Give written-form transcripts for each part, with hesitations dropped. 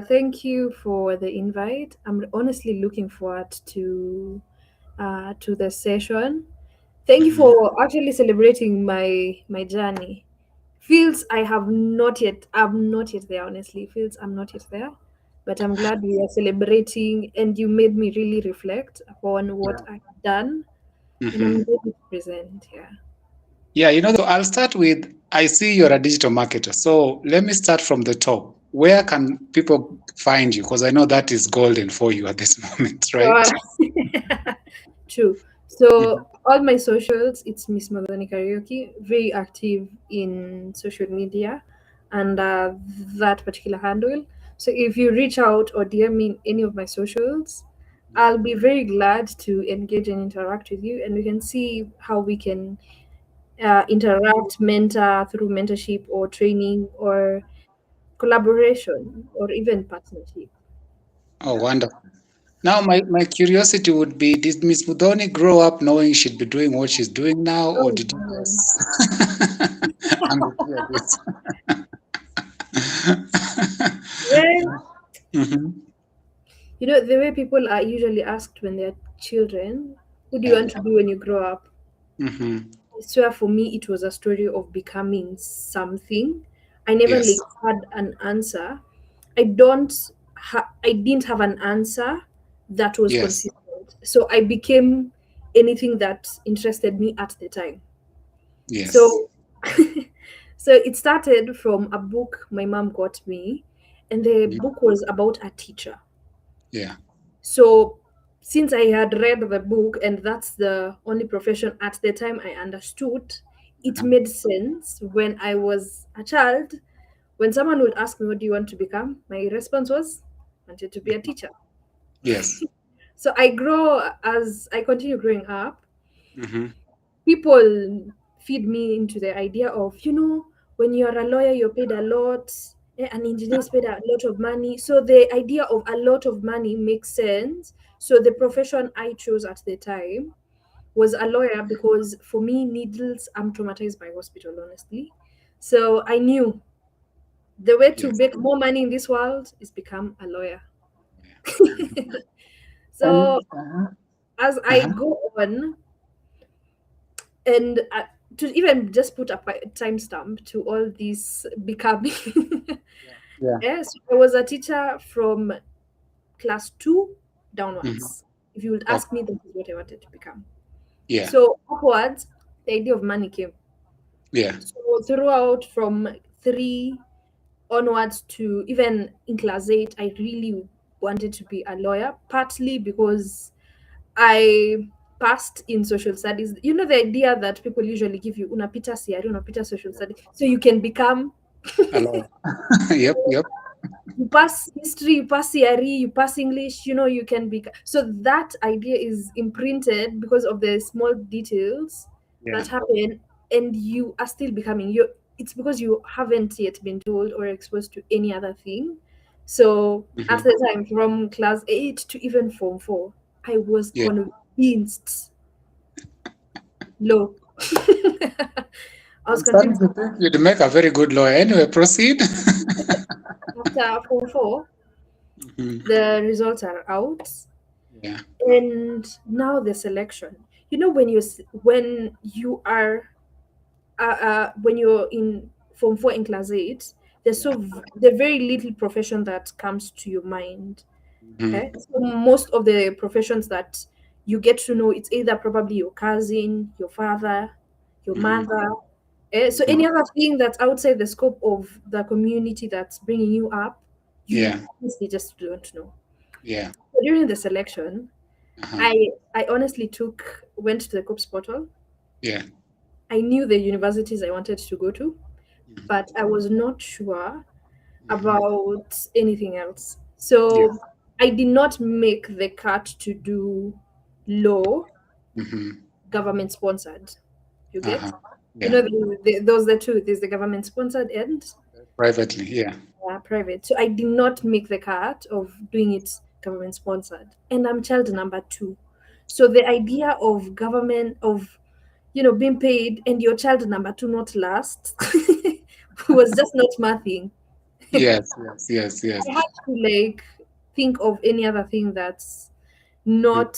Thank you for the invite. I'm honestly looking forward to the session. Thank you Mhm. for actually celebrating my journey. Feels I'm not yet there, honestly. Feels I'm not yet there. But I'm glad we are celebrating and you made me really reflect upon what Yeah. I've done and I'm Mhm. ready to present, yeah. Yeah, so I'll start with I see you're a digital marketer. So let me start from the top. Where can people find you? Because I know that is golden for you at this moment, right? Sure. True. Mhm. So all my socials, it's Miss Muthoni Kariuki, very active in social media and that particular handle. So if you reach out or DM me in any of my socials, Yeah. I'll be very glad to engage and interact with you, and we can see how we can interact, mentor through mentorship or training or collaboration or even partnership. Oh, wonderful. Now, my curiosity would be, did Miss Mudhoni grow up knowing she'd be doing what she's doing now, or Oh did you man. just understand this? Well, Mhm. you know, the way people are usually asked when they're children, who do you Yeah. want to be when you grow up? Mhm. I swear for me, it was a story of becoming something. I never Yes. like had an answer. I didn't have an answer that was Yes. consistent. So I became anything that interested me at the time. Yes. So, so it started from a book my mom got me, and the Mhm. book was about a teacher. Yeah. So, since I had read the book and that's the only profession at the time I understood, it Uh-huh. made sense when I was a child. When someone would ask me, "What do you want to become?" my response was, "I wanted to be a teacher." Yes. So, as I continue growing up, Mhm. people feed me into the idea of, when you're a lawyer, you're paid a lot, an engineer is paid a lot of money. So the idea of a lot of money makes sense. So the profession I chose at the time was a lawyer because for me, needles, I'm traumatized by hospital, honestly. So I knew the way to Yes. make more money in this world is become a lawyer. Yeah. Mhm. And So as I uh-huh. go on, and to even just put a timestamp to all this becoming. Yeah. Yes, I was a teacher from class two Mhm. downwards. If you would Okay. ask me, this is what I wanted to become. Yeah. So upwards, the idea of money came. Yeah. So throughout from three onwards to even in class eight, I really wanted to be a lawyer, partly because I passed in social studies. You know the idea that people usually give you, unapita CRE, unapita social studies, so you can become. Hello. Yep. Yep. You pass history, you pass CRE, you pass English, you can be. So that idea is imprinted because of the small details Yeah. that happen, and you are still becoming. It's because you haven't yet been told or exposed to any other thing. So at Mhm. the time, from class eight to even form four, I was Yeah. convinced. Low. I was I'm starting convinced to think you'd make a very good lawyer. Anyway, proceed. after form four, Mhm. the results are out. Yeah. And now the selection, when you are when you're in form 4 in class 8, Yeah. the very little profession that comes to your mind. Mhm. Okay, so most of the professions that you get to know, it's either probably your cousin, your father, your Mhm. mother, so Mhm. any other thing that's outside the scope of the community that's bringing you up, you Yeah. honestly just don't know. Yeah. So during the selection, Uh-huh. I honestly went to the COPS portal. Yeah. I knew the universities I wanted to go to, Mhm. but I was not sure Mhm. about anything else. Yeah. So I did not make the cut to do law, Mhm. government sponsored. You get? Uh-huh. Yeah. Those the two. There's the government sponsored and Privately. Yeah. private. So I did not make the cut of doing it government sponsored. And I'm child number two. So the idea of government, of being paid and your child number two not last was just not my thing. Yes, yes, yes, yes. I had to like think of any other thing that's Mhm, not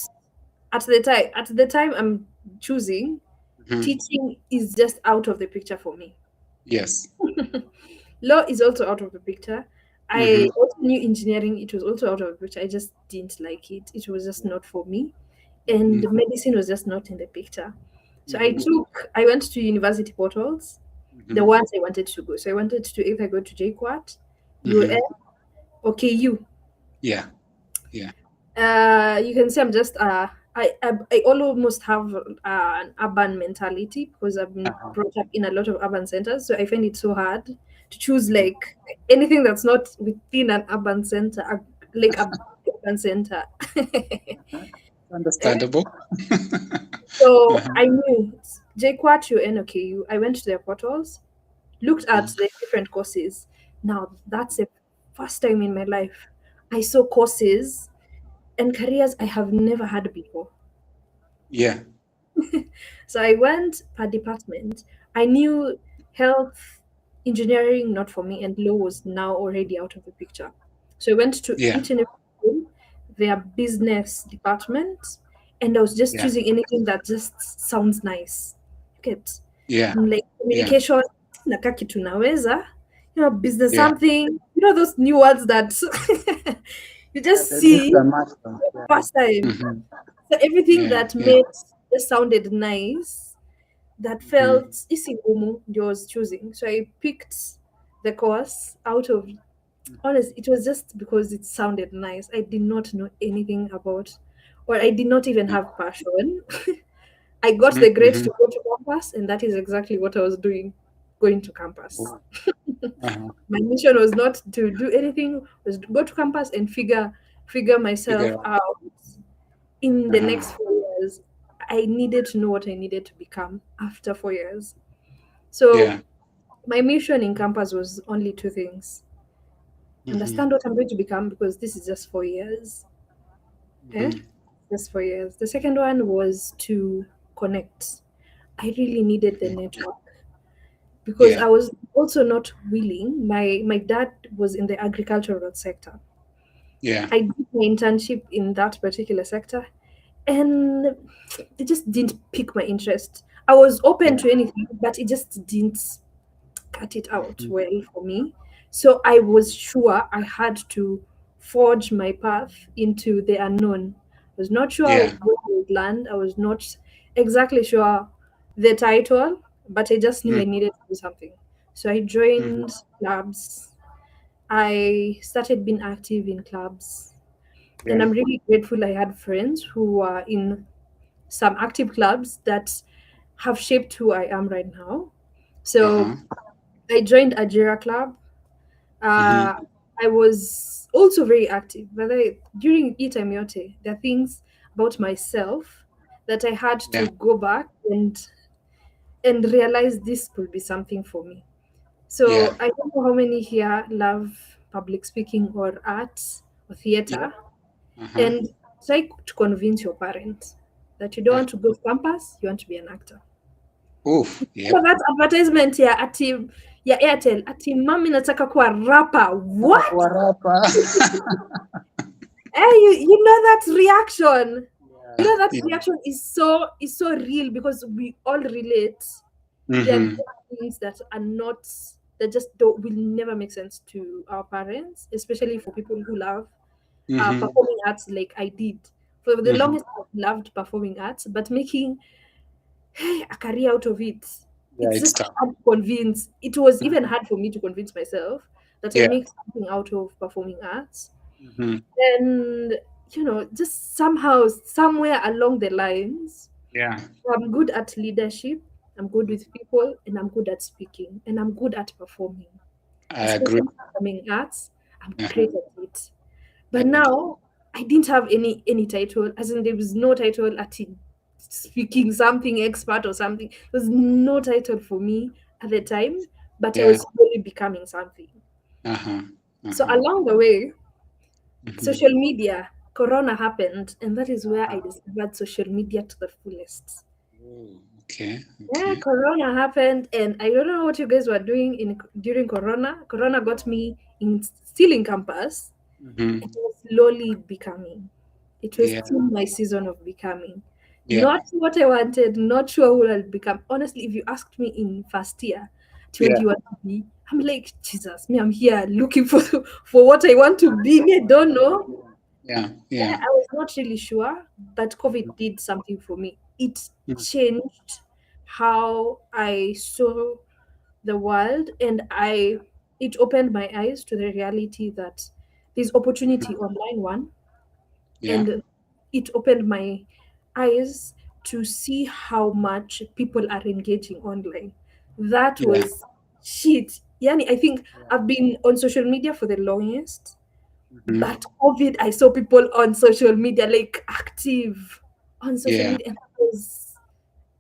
at the time I'm choosing. mhm. Teaching is just out of the picture for me. Yes. Law is also out of the picture. Mhm, I also knew engineering, it was also out of the picture. I just didn't like it. It was just not for me. And mhm, medicine was just not in the picture. So mhm, I went to university portals, the mhm, ones I wanted to go. So I wanted to either go to JQuat, mhm. UM, or KU. Yeah, yeah. You can say I'm just I almost have an urban mentality because I've been Uh-huh. brought up in a lot of urban centers. So I find it so hard to choose Mhm. like anything that's not within an urban center, like a urban center. Eh? Understandable. So Uh-huh. I knew JQuat, UNOKU. I went to their portals, looked at Mhm. the different courses. Now that's the first time in my life I saw courses and careers I have never had before. Yeah, So I went per department. I knew health, engineering, not for me, and law was now already out of the picture. So I went to yeah, each and every school, their business department, and I was just yeah, choosing anything that just sounds nice. Get yeah, like yeah, communication, nakaa kitu naweza, business yeah. something, those new words that you just This is see a master. Yeah. first time. Mhm. So everything Yeah, that yeah. made just sounded nice, that Mhm. felt isingumu, I was choosing. So I picked the course out of honest. It was just because it sounded nice. I did not know anything about, or I did not even have passion. I got Mhm, the grade mhm. to go to campus, and that is exactly what I was doing, going to campus. Oh, uh-huh. My mission was not to do anything, was to go to campus and figure myself Figure out. out in the next Uh-huh. 4 years. I needed to know what I needed to become after 4 years. So Yeah. my mission in campus was only two things: Mhm, understand what I'm going to become because this is just 4 years. Eh? mhm. Just 4 years. The second one was to connect. I really needed the network because Yeah, I was also not willing. My dad was in the agricultural sector. yeah. I did my internship in that particular sector and it just didn't pique my interest. I was open Yeah. to anything, but it just didn't cut it out Mhm. well for me. So I was sure I had to forge my path into the unknown. I was not sure Yeah. where I would land. I was not exactly sure the title, but I just knew Mm, I needed to do something. So I mhm. joined clubs. I started being active in clubs. And Yeah. I'm really grateful I had friends who are in some active clubs that have shaped who I am right now. So Uh-huh. I joined Ajira Club. Mhm. Uh, I was also very active. But during Ita Miote, there are things about myself that I had Yeah. to go back and realize this could be something for me. Yeah. So I don't know how many here love public speaking or arts or Yep. theater, Uh-huh. and try to convince your parents that you don't Uh, want to go to campus, you want to be an actor. oof. So Yep. that advertisement ya Airtel ati mami nataka kuwa rapper. Nataka What? kuwa rapa. You know that reaction. You Yeah. know that Yeah. reaction is so real because we all relate. There are Mhm. those things that are not that just don't will never make sense to our parents, especially for people who love Mhm. performing arts like I did. For the Mhm. longest, I've loved performing arts, but making a career out of it, Yeah, it's it's just tough. hard to convince. It was even Mhm. hard for me to convince myself that I Yeah. make something out of performing arts. Mhm. And, just somehow, somewhere along the lines, Yeah. I'm good at leadership, I'm good with people, and I'm good at speaking, and I'm good at performing, I agree. especially performing arts. I'm Uh-huh. great at it. I But agree. now I didn't have any title, as in there was no title at it, speaking something expert or something. There was no title for me at the time, but I Yeah. was slowly becoming something. Uh-huh. So Uh-huh. along the way, Mhm. social media, Corona happened, and that is where I Uh-huh. discovered social media to the fullest. Oh, Okay. Yeah, Okay. Corona happened, and I don't know what you guys were doing in during Corona. Corona got me in still in campus, and Mm-hmm. I was slowly becoming. It was Yeah. still my season of becoming. Yeah. Not what I wanted, not sure who I'll become. Honestly, if you asked me in first year, what do Yeah. you want to be? I'm like, Jesus, me, I'm here looking for for what I want to be. Me, I don't know. Yeah. Yeah, Yeah. I was not really sure, but COVID did something for me. It Mm. changed how I saw the world, and I it opened my eyes to the reality that there's opportunity online, one, Yeah. and it opened my eyes to see how much people are engaging online. That Yeah. was shit. Yani, I think I've been on social media for the longest, Mm-hmm. but COVID, I saw people on social media like active on social Yeah. media, and that was,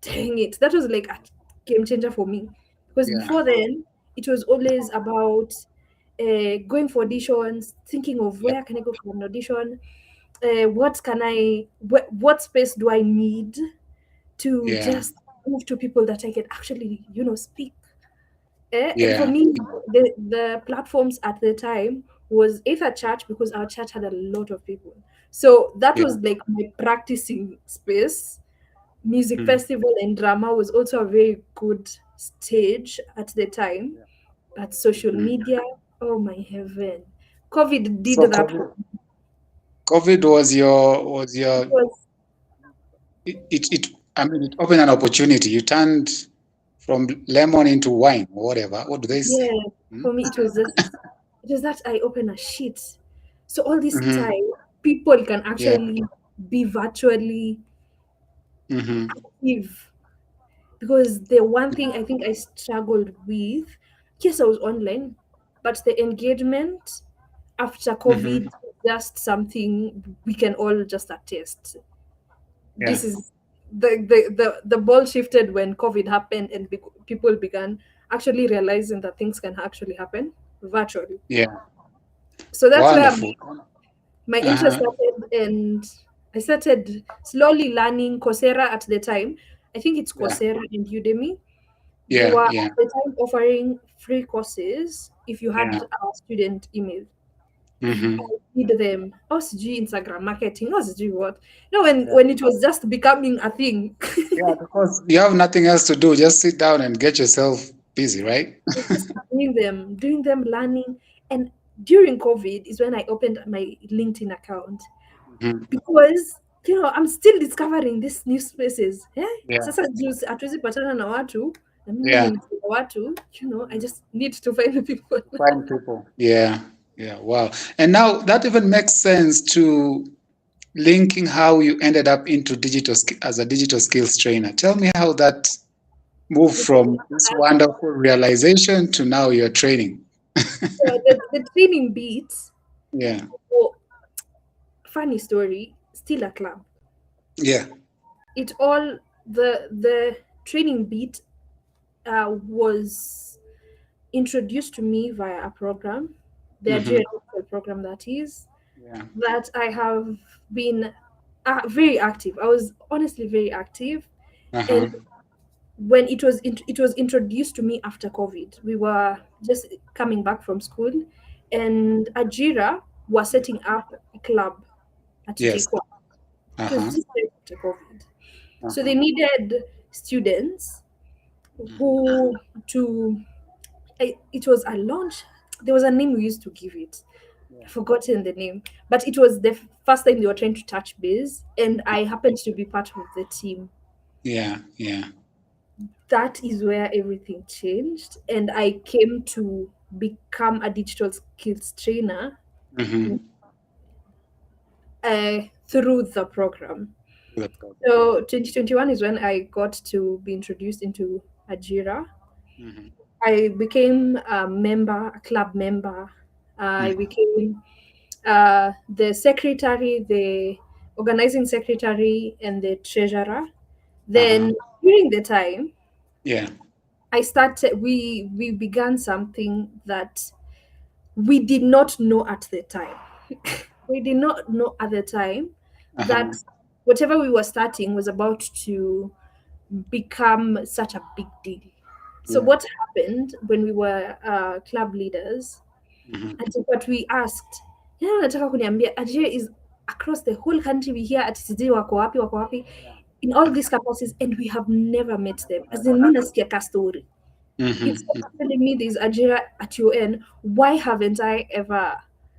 dang it, that was like a game changer for me. Because Yeah. before then, it was always about going for auditions, thinking of Yeah. where can I go for an audition, what can what space do I need to Yeah. just move to people that I can actually, speak. And for Yeah. me, the platforms at the time was either church, because our church had a lot of people. So that Yeah. was like my practicing space. Music Mm-hmm. festival and drama was also a very good stage at the time. But social Mm-hmm. media, oh my heaven. COVID did So that for COVID, COVID was your because it I mean it opened an opportunity. You turned from lemon into wine or whatever. What do they say? yeah, Hmm? for me it was that I open a sheet. So all this Mm-hmm. time people can Yeah. actually be virtually Mm-hmm. active, because the one thing I think I struggled with, yes, I was online, but the engagement after COVID Mm-hmm. is just something we can all just attest. Yeah. This is the ball shifted when COVID happened, and people began actually realizing that things can actually happen virtually. Yeah. So that's where Wonderful. my interest Uh-huh. started, and I started slowly learning Coursera at the time. I think it's Yeah. Coursera and Udemy. They Yeah. were Yeah. at the time offering free courses if you had Yeah. a student email. Mm-hmm. Did them. OSG Instagram marketing, OSG what? When Yeah. when it was just becoming a thing. Yeah, because you have nothing else to do. Just sit down and get yourself busy, right? Just doing them, learning. And during COVID is when I opened my LinkedIn account, Mhm. because I'm still discovering these new spaces. Yeah. Sasa juzi hatuwezi patana na watu, na mimi ni Yeah. mtu wa watu, I just need to find people. Find people. Yeah. Yeah. Wow. And now that even makes sense to linking how you ended up into as a digital skills trainer. Tell me how that moved Okay, from this wonderful realization to now you're training. so the training beats. Yeah. Oh, funny story, still a club. Yeah. It all the training beat was introduced to me via a program, the Mm-hmm. Ajira Digital Program, that is, Yeah. that I have been very active. I was honestly very active, and Uh-huh. when it was introduced to me after COVID, we were just coming back from school, and Ajira was Yeah. setting up a club at Yes. JKUA. It was Uh-huh. just right after COVID. So Uh-huh. they needed students Mm-hmm. who to it was a launch. There was a name we used to give it. Yeah. I've forgotten the name, but it was the first time they were trying to touch base, and I happened to be part of the team. Yeah. Yeah. That is where everything changed, and I came to become a digital skills trainer Mm-hmm. through the program. The program. So 2021 is when I got to be introduced into Ajira. Mm-hmm. I became a member, a club member. I Mm-hmm. became the secretary, the organizing secretary, and the treasurer. Uh-huh. Then during the time, Yeah. I started. We began something that we did not know at the time. We did not know at the time Uh-huh. that whatever we were starting was about to become such a big deal. So Yeah. what happened when we were club leaders, Mhm. and what we asked, yeah, nataka kuniambia Ajira is across the whole country. We hear at sijui wako wapi in all these campuses, and we have never met them. As in, mimi nasikia ka story. Mhm. Instead of telling me there's Ajira at UN, why haven't I ever,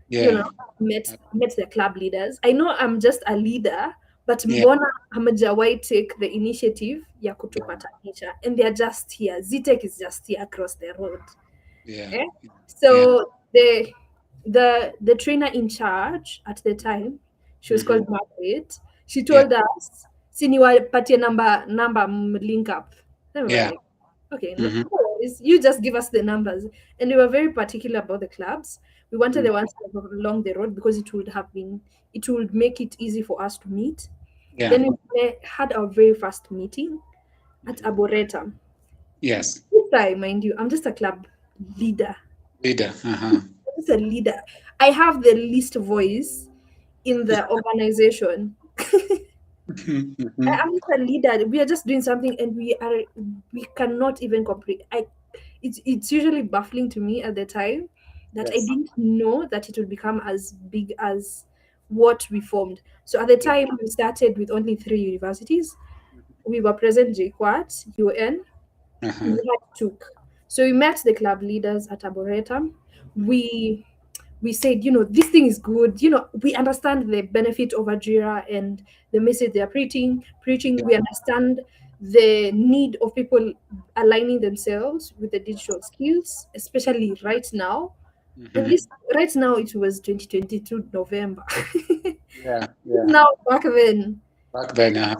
you know, Yeah. met the club leaders? I know I'm just a leader, but Yeah. mbona hamjawahi take the initiative ya Yeah. kutupatanisha? And they're just here. ZTech is just here across the road. Yeah. Eh? Yeah. So the trainer in charge at the time, she was Mhm. called Margaret. She Yeah. told us, siniwapatie number link up. Then we were Yeah. like, okay, no Mhm. worries. You just give us the numbers. And we were very particular about the clubs. We wanted Mm. the ones that were along the road because it would make it easy for us to meet. Yeah. Then we had our very first meeting at Mhm. Arboretum. Yes. This time, mind you, I'm just a club leader. Leader. Uh-huh. I'm just a leader. I have the least voice in the organization. Mhm. Mhm. I'm just a leader. We are just doing something, and we cannot even complete. It's usually baffling to me at the time that I Yes. didn't know that it would become as big as what we formed. So at the Yeah. time we started with only 3 universities. We were present JKUAT, UN, we Uh-huh. had took. So we met the club leaders at Arboretum. We said, this thing is good. We understand the benefit of Ajira and the message they are preaching. Yeah. We understand the need of people aligning themselves with the digital skills, especially right now. And Mhm. this right now, it was 2022 November. Yeah. Yeah. Now back then. Back then. Uh-huh.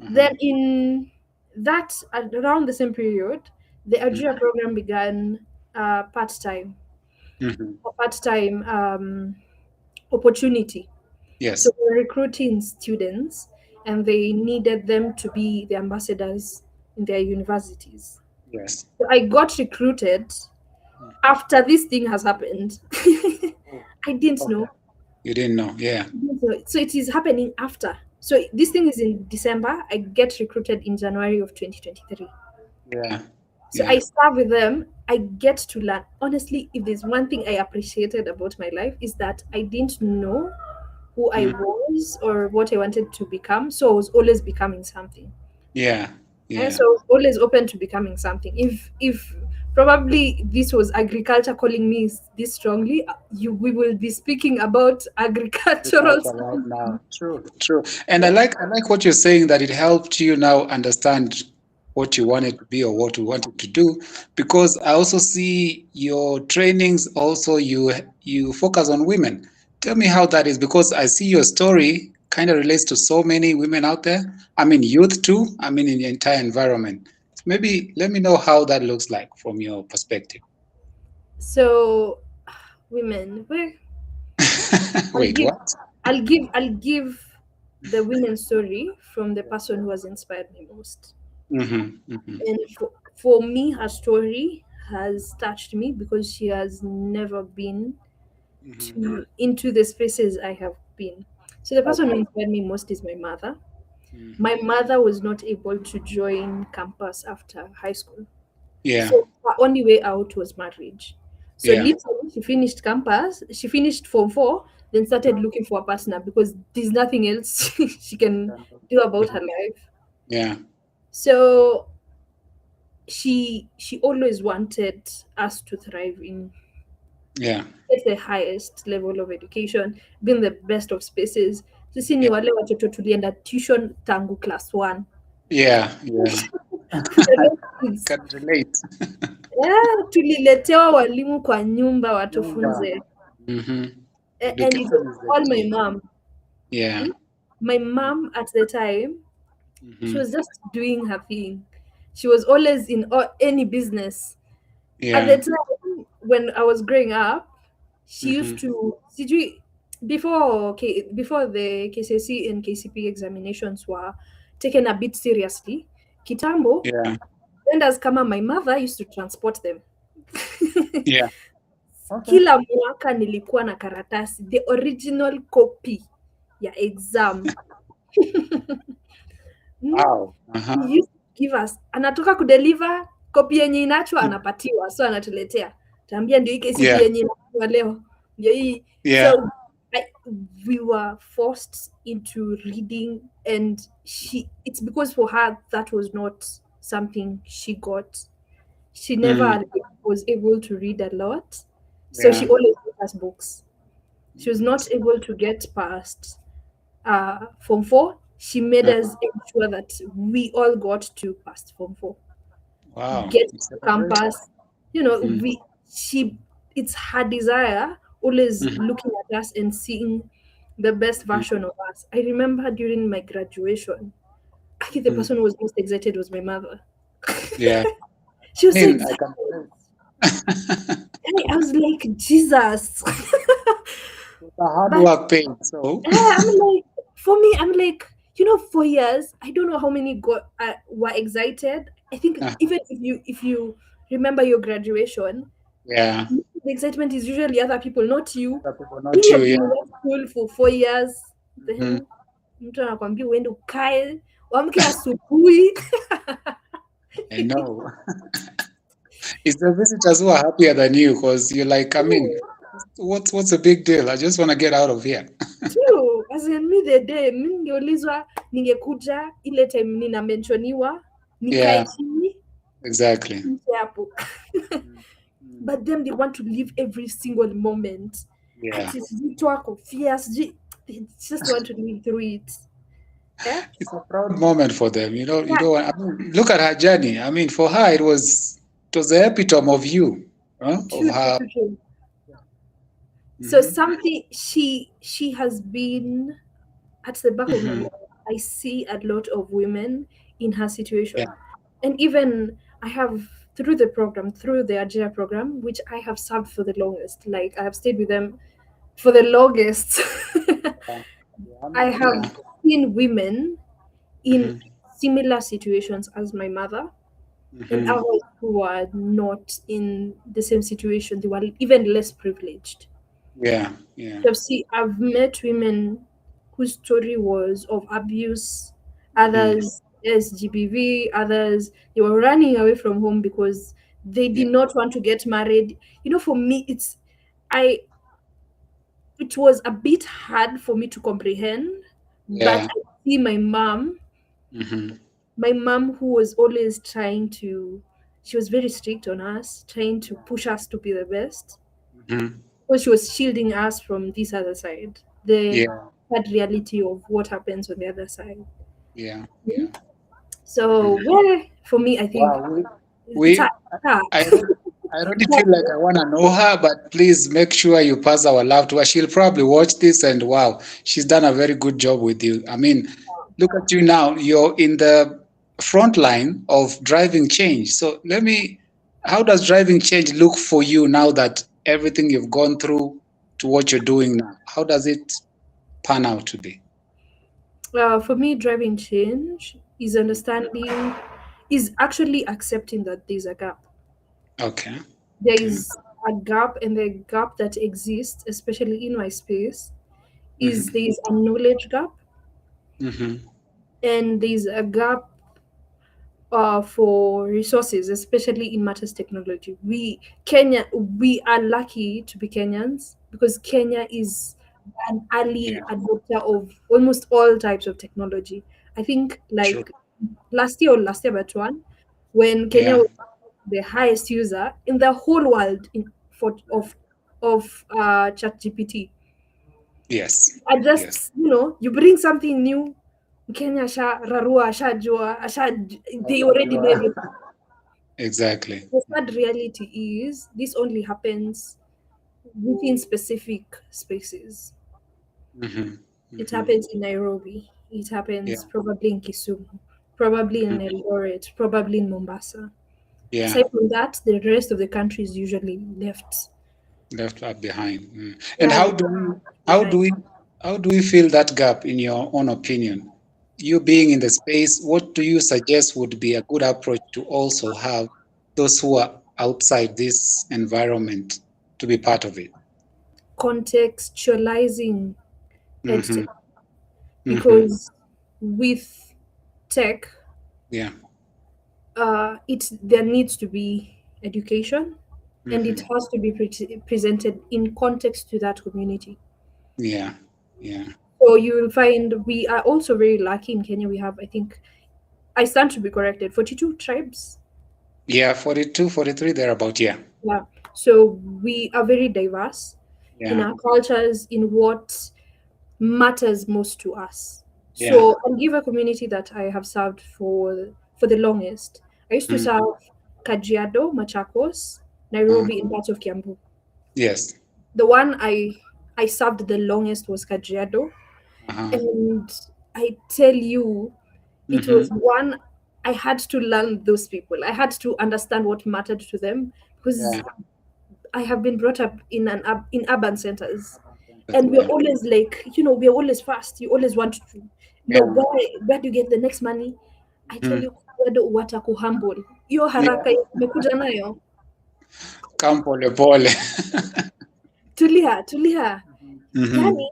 Uh-huh. Then in that around the same period, the Mhm. Ajira program began part-time Mhm. part-time opportunity. So Yes. we were recruiting students, and they needed them to be the ambassadors in their universities. Yes. So I got recruited Mhm. after this thing has happened. Oh, I didn't okay. know. You didn't know. Yeah. So it is happening after. So this thing is in December. I get recruited in January of 2023. Yeah. So Yeah. I start with them. I get to learn. Honestly, if there's one thing I appreciated about my life is that I didn't know who I Mm. was or what I wanted to become. So I was always becoming something. Yeah. And Yeah. so I was always open to becoming something. If probably this was agriculture calling me this strongly, we will be speaking about agricultural Agriculture right stuff. now. True, true. And I like what you're saying that it helped you now understand what you wanted to be or what you wanted to do, because I also see your trainings also you focus on women. Tell me how that is, because I see your story kind of relates to so many women out there. I mean youth too. I mean in the entire environment. So maybe let me know how that looks like from your perspective. So women, well, I'll Wait, give what? I'll give the women's story from the person who has inspired me most. Mm-hmm, mm-hmm, And for me, her story has touched me because she has never been mm-hmm. into the spaces I have been. So the person who Okay. inspired me most is my mother. Mm-hmm. My mother was not able to join campus after high school. Yeah, So her only way out was marriage. So yeah. literally she finished Form 4, then started looking for a partner because there's nothing else she can do about her life. Yeah, So she always wanted us to thrive in yeah, get the highest level of education, being the best of spaces. Sisi ni yeah, wale watoto tulienda tuition tangu class 1. yeah, yeah. We are not kids. Can relate. Yeah, tuliletewa walimu kwa nyumba Nyumba. watufunze. Mm-hmm. And it was Education is the all my key. mom. Yeah. Hmm? My mom at the time, she Mm-hmm. was just doing her thing. She was always in any business. At the Yeah. time when I was growing up, she Mm-hmm. used to before the KCSE and KCP examinations were taken a bit seriously. Kitambo, Yeah. vendors kama my mother used to transport them. Yeah. Okay. Kila mwaka nilikuwa na karatasi, the original copy ya exam. Mm, Wow. Uh-huh. give us, anatoka kudeliver copy yenye inaachwa anapatiwa, so anatuletea, taambia ndio hii KCP Yeah. yenye inaachwa leo ndio hii. Yeah. So we were forced into reading, and it's because for her that was not something she got. She never Mm. like, was able to read a lot, so she Yeah. always gave us books. She was not able to get past Form 4. She made Uh, us ensure that we all got to past Form 4, wow. get It's to a very. campus. You know, Mhm. it's her desire, always Mhm. looking at us and seeing the best Mhm. version of us. I remember during my graduation, I think the Mhm. person who was most excited was my mother. Yeah. She I was so mean, I excited. can. I was like, Jesus. The hard But work paid. So. I'm like, for me, I'm like, 4 years. I don't know how many were excited. I think Uh, even if you remember your graduation, yeah. the excitement is usually other people, not you. Other people, When not you. you've been Yeah. in that school for 4 years, Mhm. then mtu anakwambia uende ukae, uamke asubuhi. I know. It's the visitors who are happier than you because you're like, I mean, what's a big deal? I just want to get out of here. True. As in me the day, mi ningeulizwa, ningekuja ile time ninamenshoniwa, nikae Yeah. chini, Exactly. nje hapo. Mm. Mm. But them, they want to live every single moment. Yeah. Ati sijui toa kofia, sijui, they just want to live through it. Eh? It's a proud moment for them. You Yeah, know. I mean, look at her journey. I mean, for her, it was the epitome of you, huh? Of true, true, her. true, true. So Hmm. something she has been at the back of my Hmm. mind. I see a lot of women in her Yeah. situation. And even I have, through the program, through the Ajira program, which I have served for the longest, like I have stayed with them for the longest. Yeah. Yeah. I I mean, yeah. have seen women in Hmm. similar situations as my mother, and Hmm. others who are not in the same situation. They were even less privileged. Yeah. Yeah. So see, I've met women whose story was of abuse, Hmm. others SGBV, others they were running away from home because they Yeah. did not want to get married. For me, I it was a bit hard for me to comprehend, but Yeah. I see Hmm. my mom who was always trying to, she was very strict on us, trying to push us to be the best, Hmm. because she was shielding us from this other side, the Yeah. hard reality of what happens on the other side. Yeah. Mhm. Yeah. So, Hmm. well, for me, I think Wow. it's hard. We I It's already, I already hard. feel like I want to know her, but please make sure you pass our love to her. She'll probably watch this and wow, she's done a very good job with you. I mean, look at you now. You're in the front line of driving change. So how does driving change look for you now that everything you've gone through to what you're doing now? How does it pan out to be? For me, driving change is understanding, is actually accepting that there's a gap. Okay. There Okay. is a gap, and the gap that exists, especially in my space, is Hmm. there is a knowledge gap, Hmm. and there's a gap for resources, especially in matters technology. We are lucky to be Kenyans because Kenya is an Yeah. early adopter of almost all types of technology. I think True. like last year but one, when Kenya Yeah. was the highest user in the whole world of ChatGPT. Yes. I Yes. just, you bring something new, Kenya sha rarua, sha jua, they already made it. Exactly. The sad reality is this only happens within specific spaces. Hmm. It Hmm. happens in Nairobi. It Yeah. happens probably in Kisumu, probably in Mhm. Eldoret, probably in Mombasa. Yeah. Aside from that, the rest of the country is usually left. Left up behind. Mm. And Yeah, how behind. do we how do we fill that gap in your own opinion? You being in the space, what do you suggest would be a good approach to also have those who are outside this environment to be part of it? Contextualizing Hmm. edtech, Hmm. because with tech, Yeah. there needs to be education, and it Mm-hmm. has to be presented in context to that community. Yeah. Yeah. So you will find we are also very lucky in Kenya. We have, I think, I stand to be corrected, 42 tribes. Yeah. 42, 43, thereabout. Yeah. Yeah. So we are very diverse in Yeah. our cultures, in what matters most to us. Yeah. So I'll give a community that I have served for the longest. I used to Mm. serve Kajiado, Machakos, Uh, Nairobi, and parts of Kiambu. yes. The one I served the longest was Kajiado, Uh-huh. and I tell you, it was Mm-hmm. one I had to learn those people. I had to understand what mattered to them because Yeah. I have been brought up in urban centers, and we're Yeah. always like, we're always fast. You always want to know Yeah. where do you get the next money. I tell Mm. you, bado watakuhumble. Hiyo Yeah. haraka yenye umekuja nayo, Come pole pole. tulia tulia. Mm-hmm. Yani,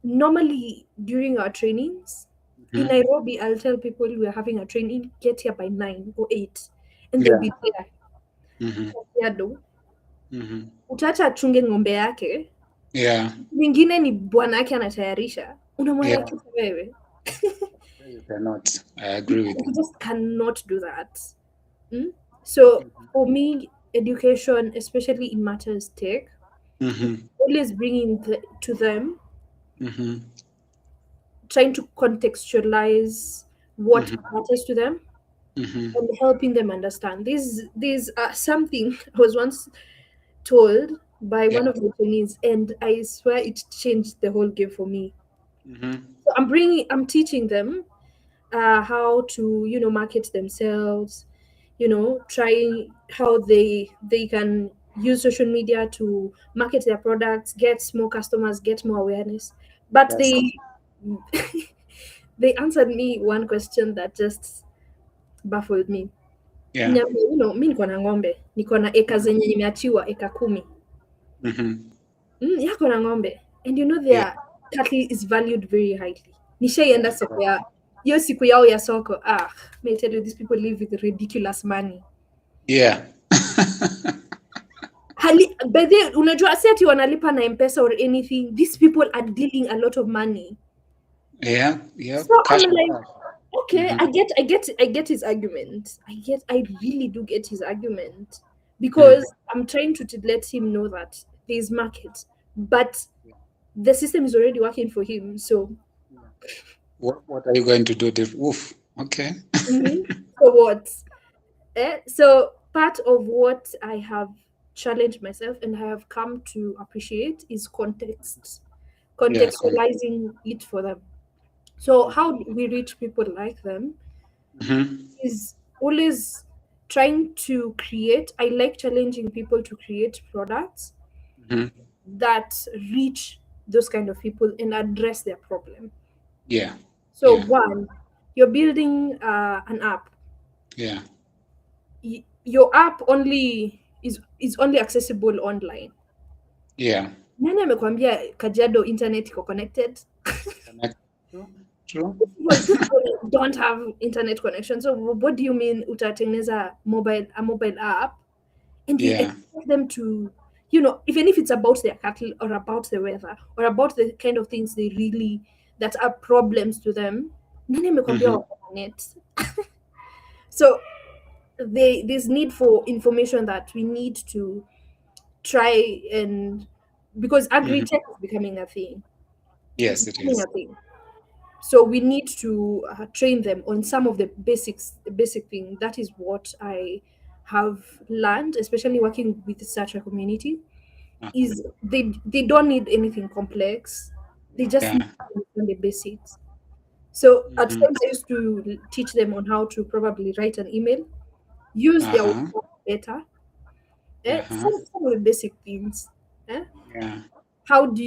normally during our trainings in Mm-hmm. Nairobi, I'll tell people we're having a training, get here by 9 or 8, and they'll Yeah. be there. Mm-hmm. Kajiado, Mm-hmm. utaacha achunge ng'ombe yake, Yeah. mwingine ni bwana yake anatayarisha, Yeah. unamharakisha wewe. You cannot. I You, agree with you you. just cannot do that. Mm? So for me, education, especially in matters tech, is Mm-hmm. always bringing to them, Mm-hmm. trying to contextualize what Mm-hmm. matters to them Mm-hmm. and helping them understand. These are something I was once told by Yeah. one of the trainees, and I swear it changed the whole game for me. Mm-hmm. So I'm teaching them how to market themselves, try how they can use social media to market their products, get more customers, get more awareness. But Yes. they they answered me one question that just baffled me. Yeah. Niambie, mi niko na ng'ombe, niko na eka zenye nimeachiwa eka 10. Mm-hmm. Yako na ng'ombe, and Yeah. their cattle is valued very highly. Nishaienda That's soko right. ya hiyo siku yao ya soko. May I tell you, these people live with ridiculous money. Yeah. By the unajua si ati wanalipa na mpesa or anything. These people are dealing a lot of money. Yeah. Yeah. So I'm Cash to like, cash. okay, Mm-hmm. I get his argument. I really do get his argument Mm. because I'm trying to let him know that there's market, but the system is already working for him. So, What are you going to do? Woof. Okay. mhm. So what? So part of what I have challenged myself and I have come to appreciate is Yeah. contextualizing it for them. So how do we reach people like them Mm-hmm. is always trying to create. I like challenging people to create products Mm-hmm. that reach those kind of people and address their problem. Yeah. So Yeah. one, you're building an app. Yeah. Your app is only accessible online. Yeah. Nani amekwambia Kajiado internet iko connected? Connect. True. True. These people don't have internet connection. So what do you mean utatengeneza a mobile app and you Yeah. expect them to, even if it's about their cattle or about the weather or about the kind of things that are problems to them, nani amekwambia Mm-hmm. wako na net? So there's need for information that we need to try and because Mm-hmm. agri-tech is becoming a thing. It's Yes, it becoming is. a thing. So we need to train them on some of the basic thing. That is what I have learned, especially working with such a community. Uh, Is they don't need anything complex. They just need yeah. to understand the basics. So at Mm-hmm. times I used to teach them on how to probably write an email, use their Uh-huh. WhatsApp better, Uh-huh. some of the basic things. Eh? Yeah. How do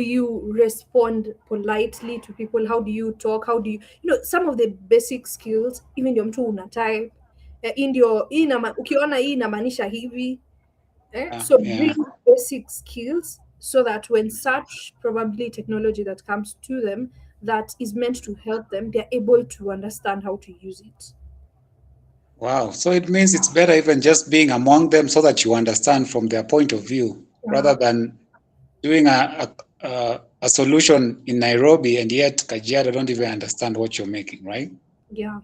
you respond politely to people? How do you talk? How do some of the basic skills, even ndio mtu una type hii ndio ukiona hii inamaanisha hivi. So Yeah. bring basic skills so that when such probably technology that comes to them, that is meant to help them, they're able to understand how to use it. Wow. So it means it's better even just being among them so that you understand from their point of view Yeah, rather than doing a solution in Nairobi and yet Kajiado don't even understand what you're making, right? yeah,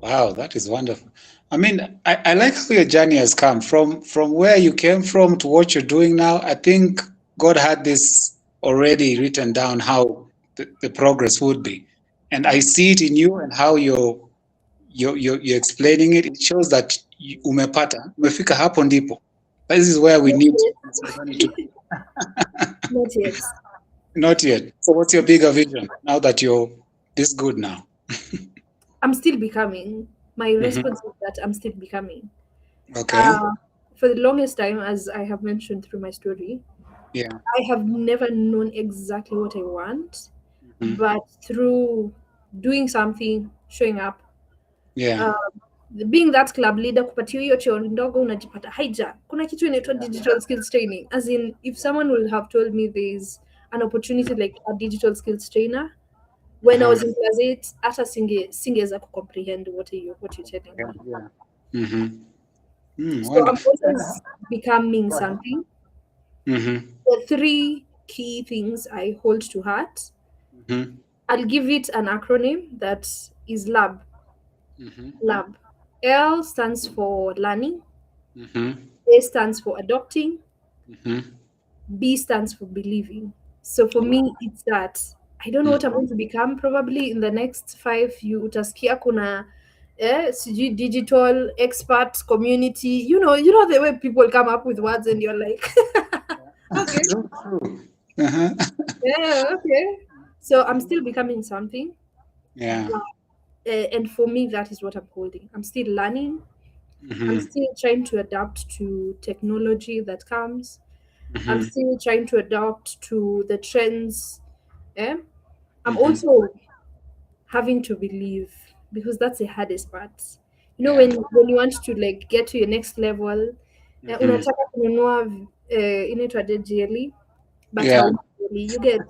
Wow, that is wonderful. I mean, I like how your journey has come from where you came from to what you're doing now. I think God had this already written down how the progress would be. And I see it in you and how you're explaining it. It shows that umefika hapo ndipo. This is where we not need Miss Muthoni to yet. Not yet. not yet. So what's your bigger vision now that you're this good now? I'm still becoming. My Hmm. response is that I'm still becoming. Okay. Uh, for the longest time, as I have mentioned through my story, Yeah. I have never known exactly what I want, Hmm. but through doing something, showing up, Yeah. uh, being that club leader, kupatia hiyo cheo ndogo unajipata haija. Kuna kitu inaitwa digital skills training. As in, if someone will have told me there's an opportunity like a digital skills trainer, when I Uh-huh. was in class 8, hata singeweza kucomprehend what you're telling Yeah. me. Yeah. Mm-hmm. So I'm Wonderful. always becoming something. Mm-hmm. The three key things I hold to heart, Mm-hmm. I'll give it an acronym that is LAB. Mm-hmm. LAB. L stands for learning, Mm-hmm. A stands for adopting, Mm-hmm. B stands for believing. So for me, it's that. I don't know what I'm going to become. Probably in the next 5, you utasikia kuna sijui digital expert community. You know the way people come up with words and you're like, okay, True, true. Uh-huh. yeah, okay. So I'm still becoming something. Yeah. And for me, that is what I'm holding. I'm still learning. I'm Mm-hmm. still trying to adapt to technology that comes. I'm Mm-hmm. still trying to adapt to the trends. Eh? I'm Mm-hmm. also having to believe, because that's the hardest part. Yeah. When you want to like get to your next level, Mm-hmm. unataka kununua inaitwaje GLE, but Yeah. hauna GLE, you get.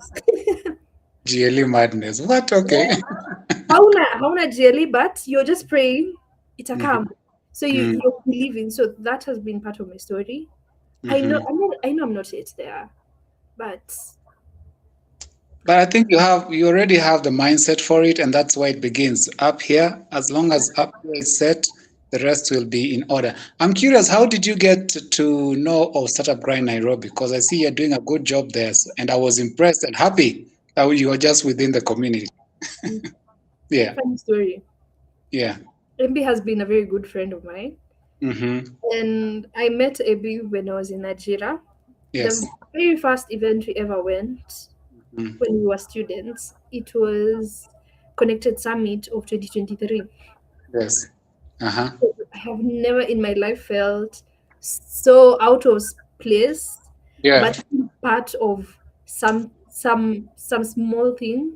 GLE madness. What? Okay. Hauna GLE, but you're just praying it'll Mm-hmm. come. So Mm-hmm. you're believing. So that has been part of my story. Mm-hmm. I know I'm not yet there, but But I think you already have the mindset for it, and that's why it begins up here. As long as up here is set, the rest will be in order. I'm curious, how did you get to know of Startup Grind Nairobi? Because I see you're doing a good job there, and I was impressed and happy that you are just within the community. mm, Yeah, funny story. yeah, MB has been a very good friend of mine. mm-hmm. And I met Ebi when I was in Ajira. The Yes, very first event we ever went mm, when we were students, it was Connected Summit of 2023. yes, uh-huh. I have never in my life felt so out of place, Yeah, but part of some small thing.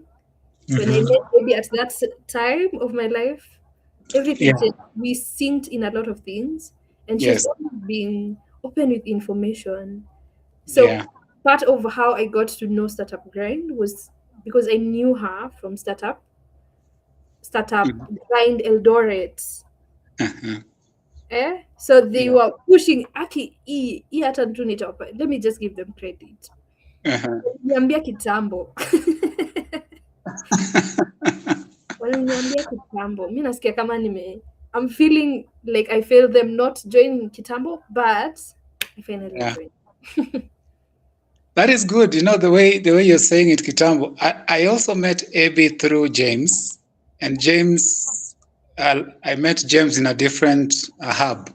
When I mm-hmm. met Ebi at that time of my life, everything Yeah, changed. We synced in a lot of things, and she's yes, always been open with information. So yeah, part of how I got to know Startup Grind was because I knew her from Startup mhm, Grind Eldoret. uh-huh. So they Yeah, were pushing Aki E hata tu nitawapa. Let me just give them credit. uh-huh. Waliniambia kitambo. Waliniambia kitambo. Mi nasikia kama I'm feeling like I failed them not joining kitambo, but I finally Yeah. joined. That is good. You know, the way you're saying it, Kitambo. I also met Abby through James, and James, I met James in a different hub.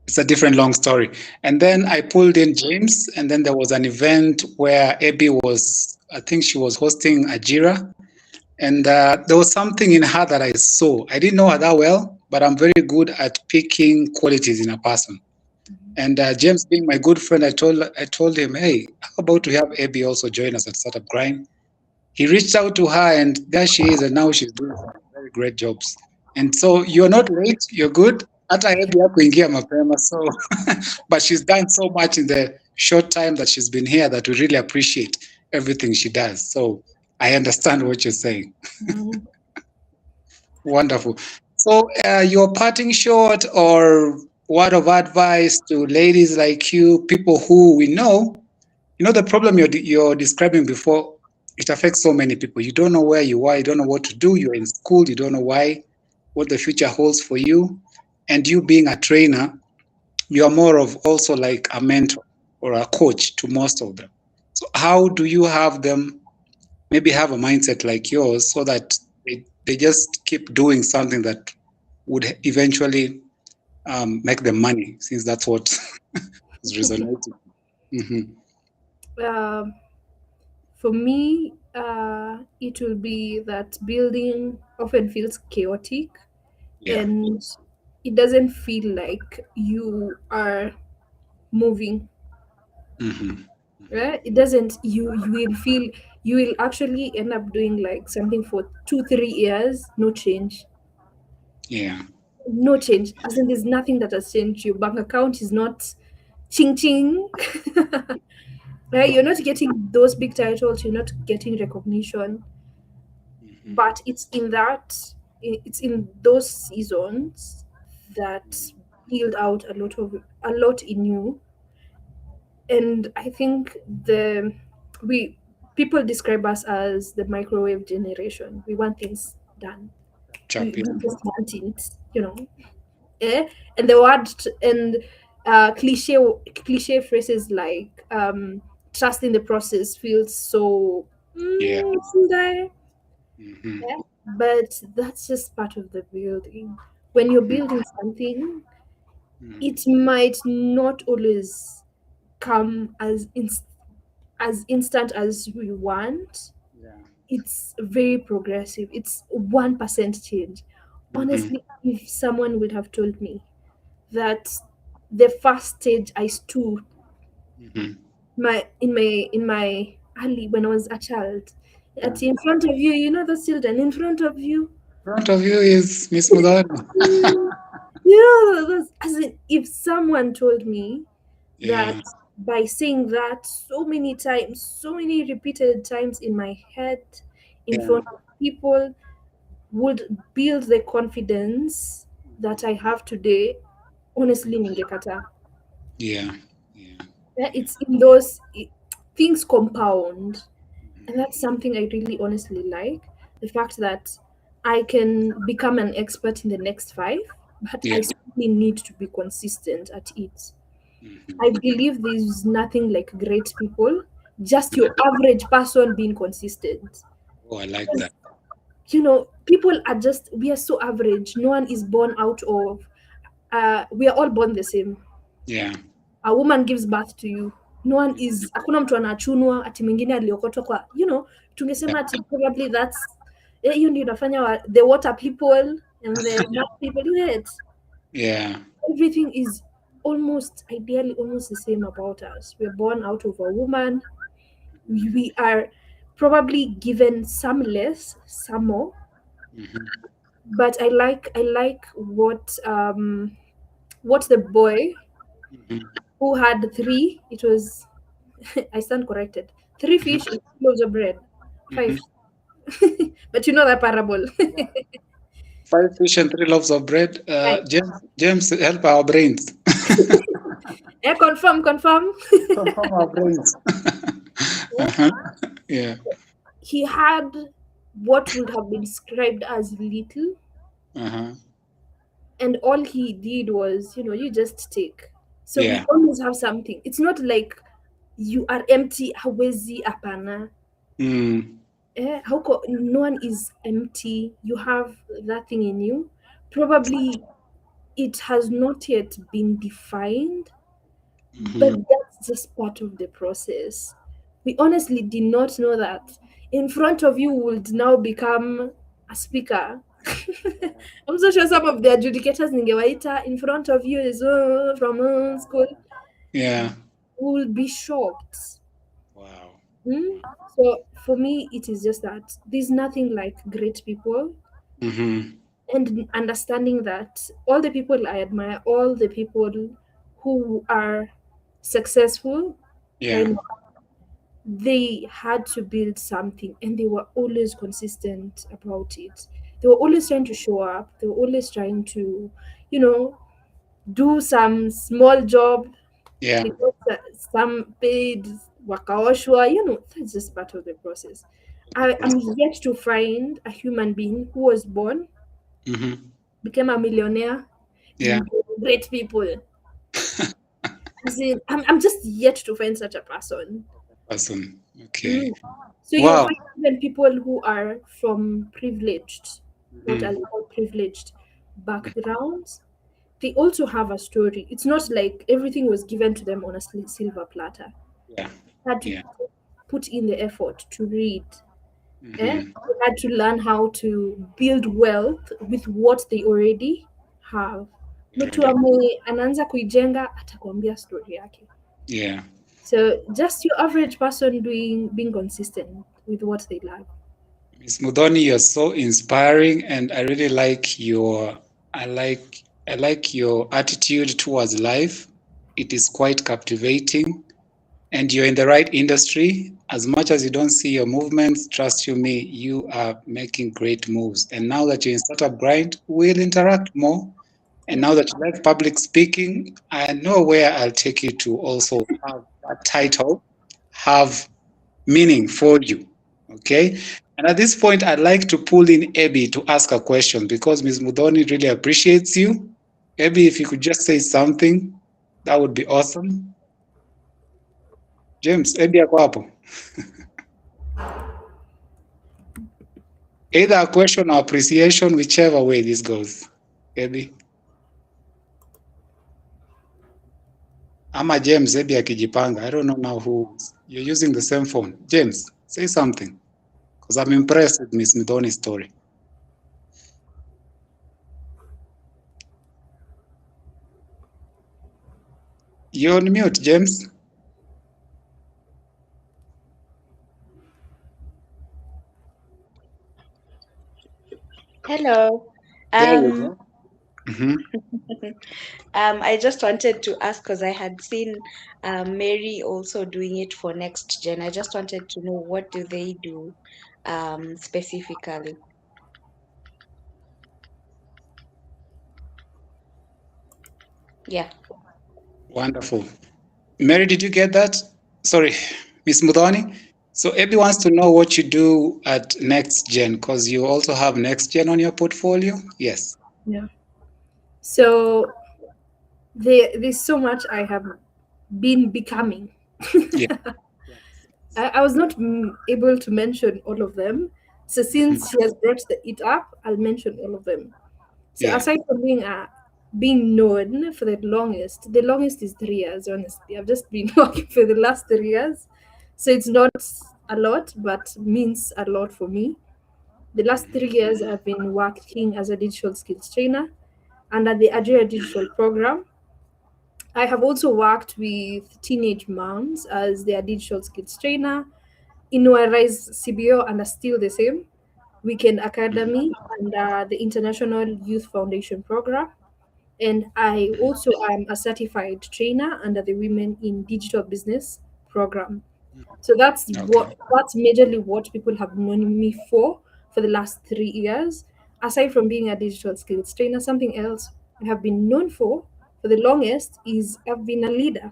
It's a different long story. And then I pulled in James, and then there was an event where Abby was, I think she was hosting Ajira, and there was something in her that I saw. I didn't know her that well, but I'm very good at picking qualities in a person. And James, being my good friend, I told him, hey, how about we have Abby also join us at Startup Grind? He reached out to her, and there she is, and now she's doing some very great jobs. And so you're not late, you're good. Hata Abby hakuingia mapema, so but she's done so much in the short time that she's been here that we really appreciate everything she does. So I understand what you're saying. Mm. Wonderful. So, your parting shot or word of advice to ladies like you, people who we know, the problem you're describing before, it affects so many people. You don't know where you are, you don't know what to do. You're in school, you don't know what the future holds for you, and you being a trainer, you are more of also like a mentor or a coach to most of them. So, how do you have them maybe have a mindset like yours so that they just keep doing something that would eventually make them money, since that's what is resonating? Hmm. Um, for me, it will be that building often feels chaotic, Yeah. and it doesn't feel like you are moving. Hmm. Right? It doesn't. You will feel, you will actually end up doing like something for 2 3 years, no change. Yeah. No change. As in, there's nothing that has changed. Your bank account is not ching ching. Right? You're not getting those big titles. You're not getting recognition. Hmm. But it's in those seasons that build out a lot in you. And I think we people describe us as the microwave generation. We want things done. Chap, We yeah. just want it. Eh? And the word and cliche phrases like trust in the process feels so, Yeah. should I? Hmm. Yeah. But that's just part of the building. When you're building something, Hmm. it might not always come as instant as we want. Yeah. It's very progressive. It's 1% change. Hmm. Honestly, if someone would have told me that the first stage I stood Hmm. in my early, when I was a child, Yeah. at in front of you, those children in front of you. In front of you is Miss Muthoni. Mm, yeah, as in, if someone told me that Yeah. by saying that so many times, so many repeated times in my head, in Yeah. front of people, would build the confidence that I have today, honestly, ningekata. Yeah. Yeah. Yeah, Yeah. it's in those things compound, and that's something I really honestly like. The fact that I can become an expert in the next 5, but I Yeah. simply need to be consistent at it. I Hmm. believe there's nothing like great people, just your average person being consistent. Oh, I like Because, that. people are just, we are so average. No one is born out of, we are all born the same. Yeah. A woman gives birth to you. No one is, hakuna mtu anachunwa ati mwingine aliokotwa kwa, Yeah. tungesema ati probably that's, hiyo ndio inafanya the water people and the mud people do it. Yeah. Everything is almost ideally almost the same about us. We're born out of a woman. We are probably given some less, some more. Hmm. But I like what the boy Hmm. who had three, it was I stand corrected. Three fish and 2 loaves of bread. Hmm. Five. But you know that parable. Five fish and three loaves of bread. Right. James, help our brains. Yeah, confirm. Confirm our brains. Yeah. Uh-huh. Yeah. He had what would have been described as little, Uh-huh. and all he did was, you just take. So we Yeah. always have something. It's not like you are empty, hawezi apana. Mm. No one is empty. You have that thing in you. Probably it has not yet been defined, but Hmm. that's just part of the process. We honestly did not know that in front of you would now become a speaker. I'm so sure some of the adjudicators ningewaita in front of you is from school Yeah. will be shocked. Wow. Hmm? So for me, it is just that there's nothing like great people, Hmm. and understanding that all the people I admire, all the people who are successful Yeah. right now, they had to build something, and they were always consistent about it. They were always trying to show up. They were always trying to, you know, do some small job, Yeah. because some paid wakaoshwa, that's just part of the process. I'm yet to find a human being who was born, Mm-hmm. became a millionaire, Yeah. and became great people. As in, I'm just yet to find such a person. Person. Okay. Mm. So you'll Wow. find even people who are from privileged, what Mm-hmm. I'll call privileged backgrounds, they also have a story. It's not like everything was given to them on a silver platter. Yeah. Had to Yeah. put in the effort to read. Mm-hmm. They had to learn how to build wealth with what they already have. Mtu Already. anaanza kuijenga atakwambia story yake. Yeah. So just your average person being consistent with what they love. Miss Muthoni, you're so inspiring, and I really like I like your attitude towards life. It is quite captivating, and you're in the right industry. As much as you don't see your movements, trust you me, you are making great moves. And now that you're in Startup Grind, we'll interact more. And Yeah. now that you like public speaking, I know where I'll take you to also have that title have meaning for you. Okay. And at this point, I'd like to pull in Abby to ask a question because Ms. Muthoni really appreciates you. Abby, if you could just say something, that would be awesome. James, Abby ako hapo. Either a question or appreciation, whichever way this goes. Abby. Ama James, Abby akijipanga. I don't know now who. You're using the same phone. James, say something. Because I'm impressed with Ms. Muthoni's story. You're on mute, James. Hello. There you Um, go. Mm-hmm. I just wanted to ask because I had seen Mary also doing it for Next Gen. I just wanted to know what do they do specifically? Yeah. Wonderful. Mary, did you get that? Sorry, Miss Muthoni. So Abby wants to know what you do at NextGen because you also have NextGen on your portfolio. Yes. Yeah. So there's so much I have been becoming. Yeah. I was not able to mention all of them. So Mhm. since she has brought it up, I'll mention all of them. So Yeah. aside from being known for the longest is 3 years. Honestly, I've just been working for the last 3 years, so it's not a lot, but means a lot for me. The last 3 years, I've been working as a digital skills trainer under the Ajira Digital Program. I have also worked with teenage moms as their digital skills trainer, Inua Rise CBO, and are still the same. Weekend Academy and the International Youth Foundation Program. And I also am a certified trainer under the Women in Digital Business program. So Okay. that's majorly what people have known me for the last 3 years. Aside from being a digital skills trainer, something else I have been known for the longest is I've been a leader.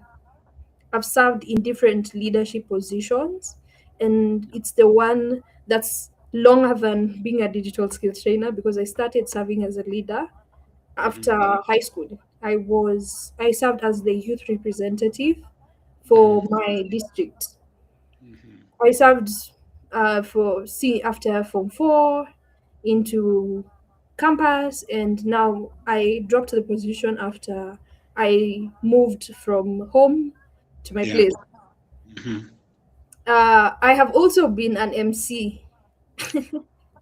I've served in different leadership positions, and it's the one that's longer than being a digital skills trainer because I started serving as a leader after high school. I served as the youth representative for my district. I served for after Form 4 into campus, and now I dropped the position after I moved from home to my Yeah. place. Mhm. I have also been an MC.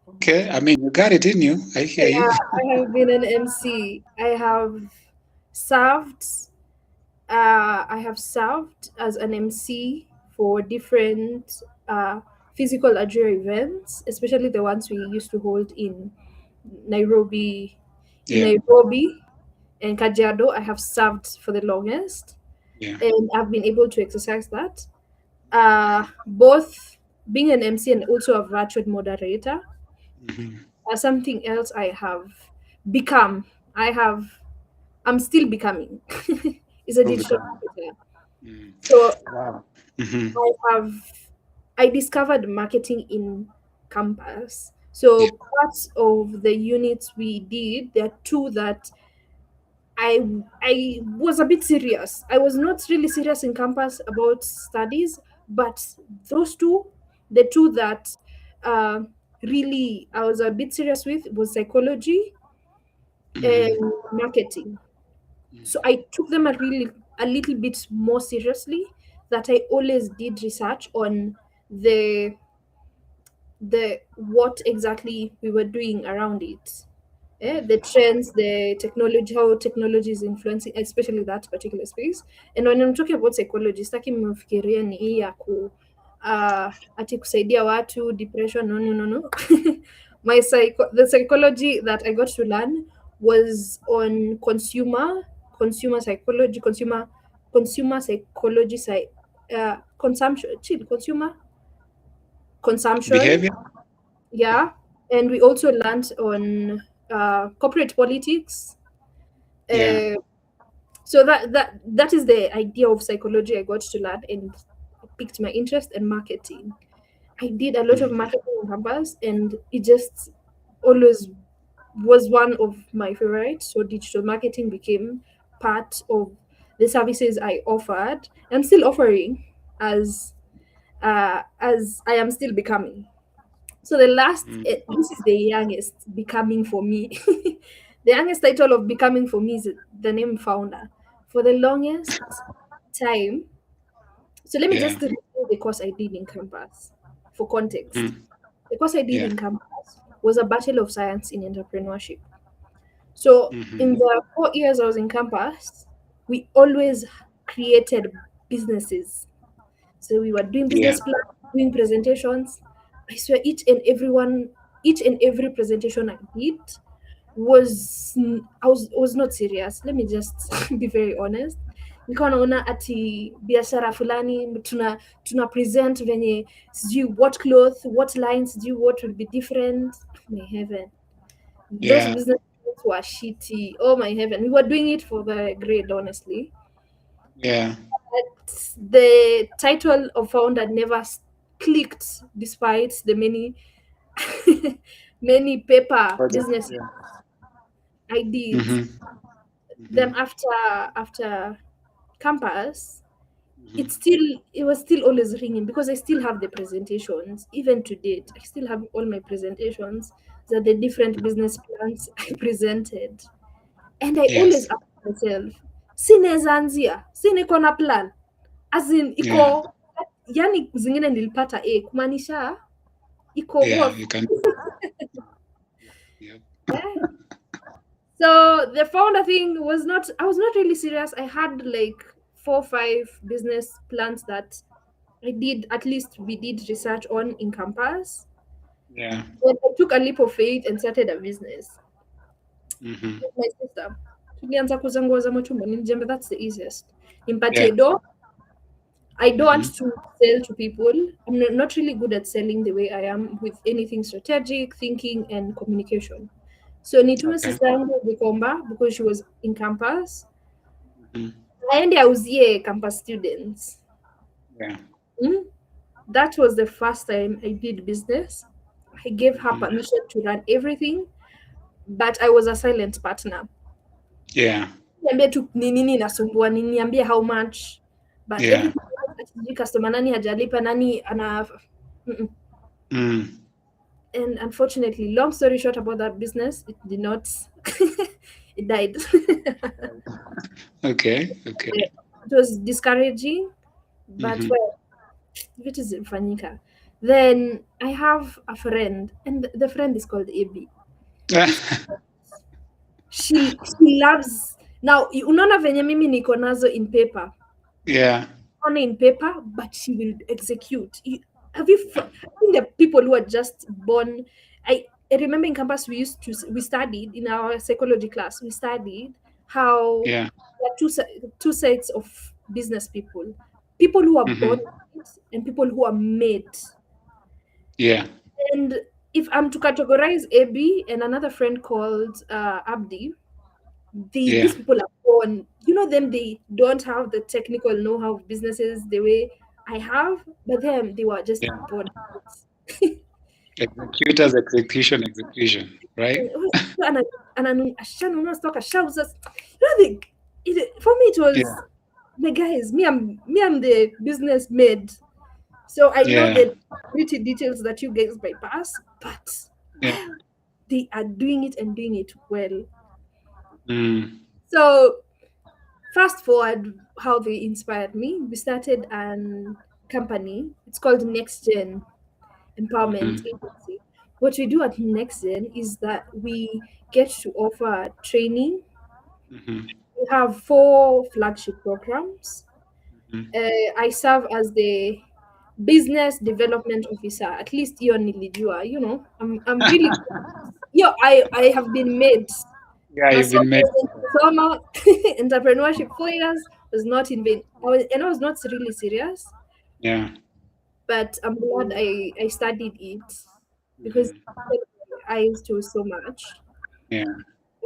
Okay. I mean, you got it in you. I hear you. I have been an MC. Served I have served as an MC for different physical Ajira events, especially the ones we used to hold Nairobi, in Yeah. Nairobi and Kajiado. I have served for the longest, Yeah. and I've been able to exercise that. both being an MC and also a virtual moderator Mhm. are something else I have become. I'm still becoming. Is a All the digital time. marketer. Mm. So Wow. Mhm. I have I discovered marketing in campus. Yeah. So parts of the units we did, there are two that I was a bit serious. I was not really serious in campus about studies, but those two, the two that uh, really I was a bit serious with was psychology Mhm. and marketing. So Mm. I took them a little bit more seriously. That I always did research on the what exactly we were doing around it, the trends, the technology, how technology is influencing especially that particular space. And when I'm talking about psychology, sitaki mfikiria ni hii ya ku ati kusaidia watu depression, no no no no. The psychology that I got to learn was on consumer psychology, consumer psychology, consumption, consumer consumption. Behavior. Yeah. And we also learned on corporate politics. Yeah. uh, so that is the idea of psychology I got to learn, and it piqued my interest in marketing. I did a lot of Mm. marketing on campus, and it just always was one of my favorites. So digital marketing became part of the services I offered. I'm still offering as I am still becoming. So Mm. this is the youngest becoming for me. The youngest title of becoming for me is the name founder. For the longest time, so let me Yeah. just review the course I did in campus for context. Mm. The course I did Yeah. in campus was a Bachelor of Science in Entrepreneurship. So in Mhm. the 4 years I was in campus, we always created businesses. So we were doing Yeah. business plans, doing presentations. I swear each and every presentation I did was not serious. Let me just be very honest. Nilikuwa naona ati biashara fulani tuna present venye sijui what cloth, what lines, sijui what will be different. My heaven. Those Yeah. business plans were shitty. Oh my heaven. We were doing it for the grade, honestly. Yeah. But the title of founder never clicked despite the many many paper Project. businesses Yeah. I did. Mhm. Then Mhm. after campus, Mhm. it was still always ringing because I still have the presentations. Even to date, I still have all my presentations that the different business plans I presented. And I always Yes. ask myself, sinaweza anzia, si niko na plan, as in Yeah. iko, yani zingine nilipata A kumaanisha iko Yeah. worth. You can. Yep. Eh? So the founder thing was not, I was not really serious. I had like 4 5 business plans that I did, at least we did research on in campus. Yeah. Then I took a leap of faith and started a business Mhm. with my sister. Tulianza kuuza nguo za mutumba, nilijamba that's the easiest. Yeah. Nimpatie do. I don't want Mhm. to sell to people. I'm not really good at selling the way I am with anything strategic, thinking, and communication. So nitume Okay. sister yangu Gikomba because she was in campus. Mhm. Aende auzie campus students. Yeah. Mm? That was the first time I did business. I gave her Mhm. permission to run everything, but I was a silent partner. Yeah. Niambie tu ni nini nasumbua, niambie how much, but Yeah. everything else, ati sijui customer nani hajalipa, nani ana. Mm-mm. Mm. And unfortunately, long story short about that business, it did not. It died. Okay. Okay. It was discouraging, but Mhm. well, vitu zilifanyika. Then I have a friend, and the friend is called Ab. This she loves, now unaona venye mimi niko nazo in paper, Yeah. on in paper, but she will execute. I think the people who are just born. I remember in campus we studied in our psychology class. We studied how Yeah. there are two sets of business people. People who are born Mhm. and people who are made. Yeah. And if I'm to categorize AB and another friend called Abdi, Yeah. these people are born. You know them. They don't have the technical know-how of businesses the way I have, but them they were just Yeah. born. Executors, execution, right? And ashanunua stock ashauza. You know, for me it Yeah. was the guys. Me, I'm the business made, so I know Yeah. the pretty details that you guys bypass, but Yeah. well, they are doing it and doing it well. Mm. So fast forward how they inspired me. We started an company. It's called NextGen Empowerment Mm-hmm. Agency. What we do at NextGen is that we get to offer training. Mm-hmm. We have 4 flagship programs. Mm-hmm. I serve as the business development officer. At least you're nilijua. I'm really yeah. I have been made. Yeah, you've been made. Masoma entrepreneurship 4 years was not in vain. I was not really serious, Yeah. but I'm glad I studied it because Mm-hmm. it opened my eyes to so much. Yeah.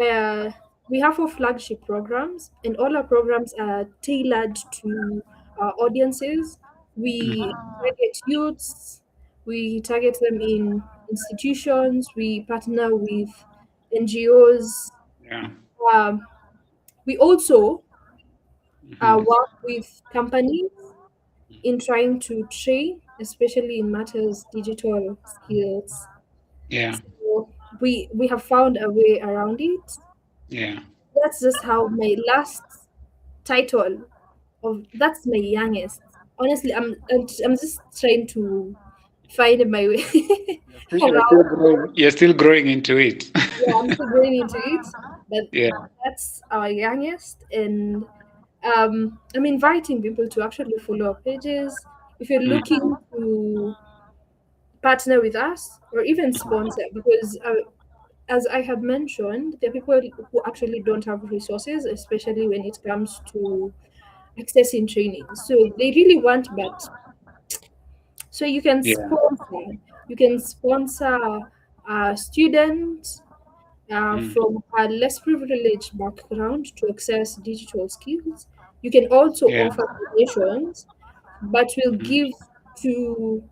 Uh, we have 4 flagship programs, and all our programs are tailored to our audiences. We Mm-hmm. target youths, we target them in institutions, we partner with NGOs. Yeah. Um, we also Mm-hmm. work with companies in trying to train, especially in matters digital skills. Yeah. So we have found a way around it. Yeah. That's just how my last title of that's my youngest. Honestly, I'm just trying to find my way around. You're still growing into it. Yeah, I'm still going into it, but Yeah. that's our youngest, and I'm inviting people to actually follow our pages. If you're Mm. looking to partner with us or even sponsor, because as I have mentioned, there are people who actually don't have resources, especially when it comes to accessing training. So they really want, but so Yeah. you can sponsor students Mm. from a less privileged background to access digital skills. You can also Yeah. offer donations, but will Mm. give to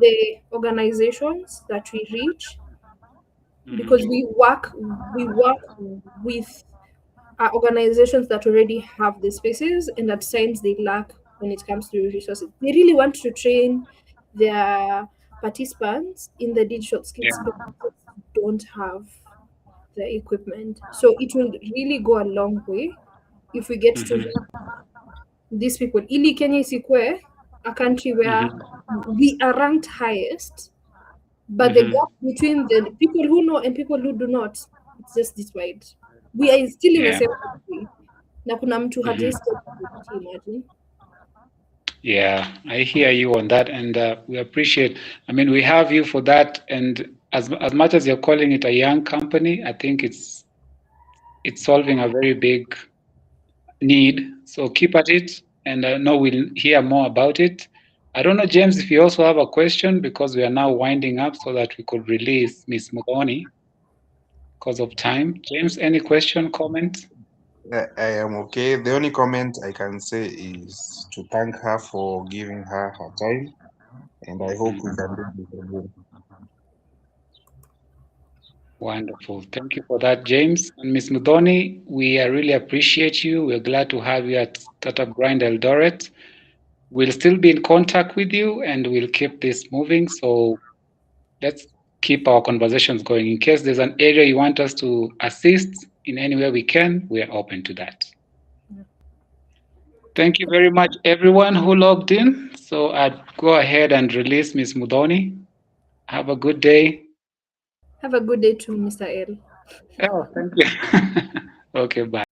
the organizations that we reach because Mm. we work with organizations that already have the spaces, and at times they lack when it comes to resources. They really want to train their participants in the digital skills, Yeah. but they just don't have the equipment. So it will really go a long way if we get to Mm-hmm. these people. Ili Kenya Isikwe, a country where Mm-hmm. we are ranked highest, but the Mm-hmm. gap between the people who know and people who do not, it's just this wide. We are still in the Yeah. same country. Na kuna mtu hajai Mm-hmm. step, imagine. Yeah, I hear you on that, and we appreciate. I mean, we have you for that, and as much as you're calling it a young company, I think it's solving a very big need. So keep at it, and I know we'll hear more about it. I don't know, James, if you also have a question because we are now winding up so that we could release Miss Muthoni because of time. James, any question, comment? I am okay. The only comment I can say is to thank her for giving her time, and I hope we Mhm. can do this again. Wonderful. Thank you for that, James. And Miss Muthoni, we really appreciate you. We're glad to have you at Startup Grind Eldoret. We'll still be in contact with you and we'll keep this moving. So let's keep our conversations going. In case there's an area you want us to assist in any way we can, we are open to that. Thank you very much, everyone who logged in. So I'd go ahead and release Miss Muthoni. Have a good day. Have a good day too, Mr. L. Oh, thank you. Okay, bye.